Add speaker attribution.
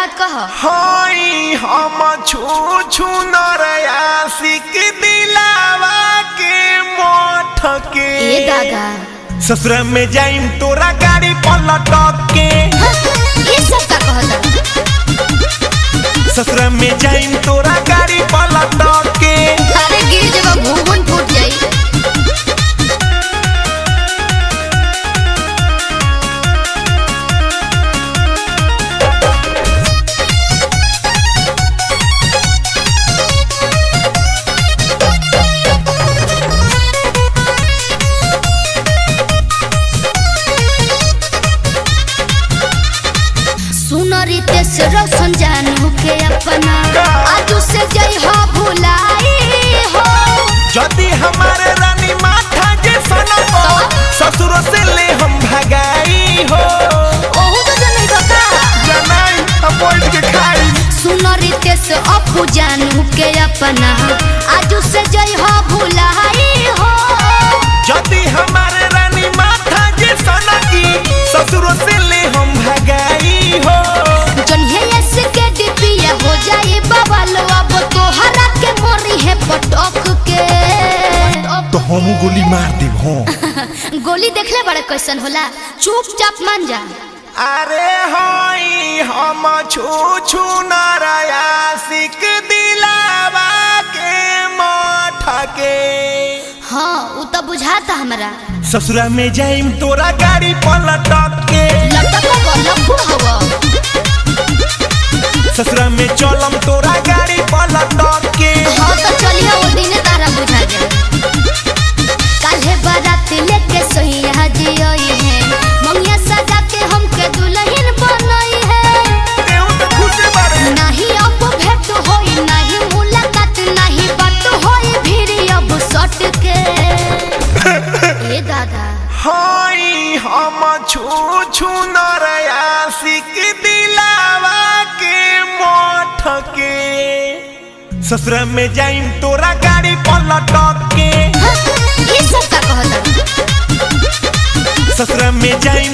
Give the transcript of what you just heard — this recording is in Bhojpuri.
Speaker 1: बात कह।
Speaker 2: हाय हम छू छू नरयासिक दिलावा के मोठ के।
Speaker 1: ए दादा
Speaker 2: ससुर में जाइम तोरा गाड़ी पलट के।
Speaker 1: ये सब का कहता।
Speaker 2: ससुर में जाइम तोरा गाड़ी पलट के।
Speaker 1: अरे गिर जब भूवन फूट जाई। रितेश रोशन जानू के अपना आजू से जई हो भुलाई हो।
Speaker 2: जदी हमारे रानी माथा जे सनको ससुर से ले हम भगाई हो।
Speaker 1: ओहू तो जनै बता
Speaker 2: जनाई हम बैठ के खाई।
Speaker 1: सुन रितेश अपू जानू के अपना आजू से जई हो भुलाई हो।
Speaker 2: जदी हमारे रानी माथा जे सनकी ससुर से ले हम भगाई हो।
Speaker 1: हो जाए बवाल अब तोहरा के मोरी है पटक के।
Speaker 2: तो हम गोली मार देब हो।
Speaker 1: गोली देखले बड़े कैसन होला, चुपचाप मान जा।
Speaker 2: अरे होई हम छू छू नरयासिक दिलावा के मोठ के।
Speaker 1: हाँ उ तो बुझाता हमरा।
Speaker 2: ससुरा में जाइम तोरा गाड़ी पलट के।
Speaker 1: लखू हवा
Speaker 2: ससुरा में चलम तोरा गाड़ी पलट के।
Speaker 1: हाँ तो चलिए वो दिन तारा बुझा जाए। काल्हे बारात लेके सोहिया जियोई है, मंगिया सजा के हमके दुल्हन बनई है।
Speaker 2: देउ तो खुशे बारे।
Speaker 1: नहीं अब भेंट होई, नहीं मुलाकात, नहीं बात होई फिर अब सट के। ए दादा
Speaker 2: हाय हम छू छू नरयासिक दिलावा के मोठ के। ससुर में जाइम तोरा गाड़ी पलट के।
Speaker 1: ये सब का कहता।
Speaker 2: ससुर में जाइम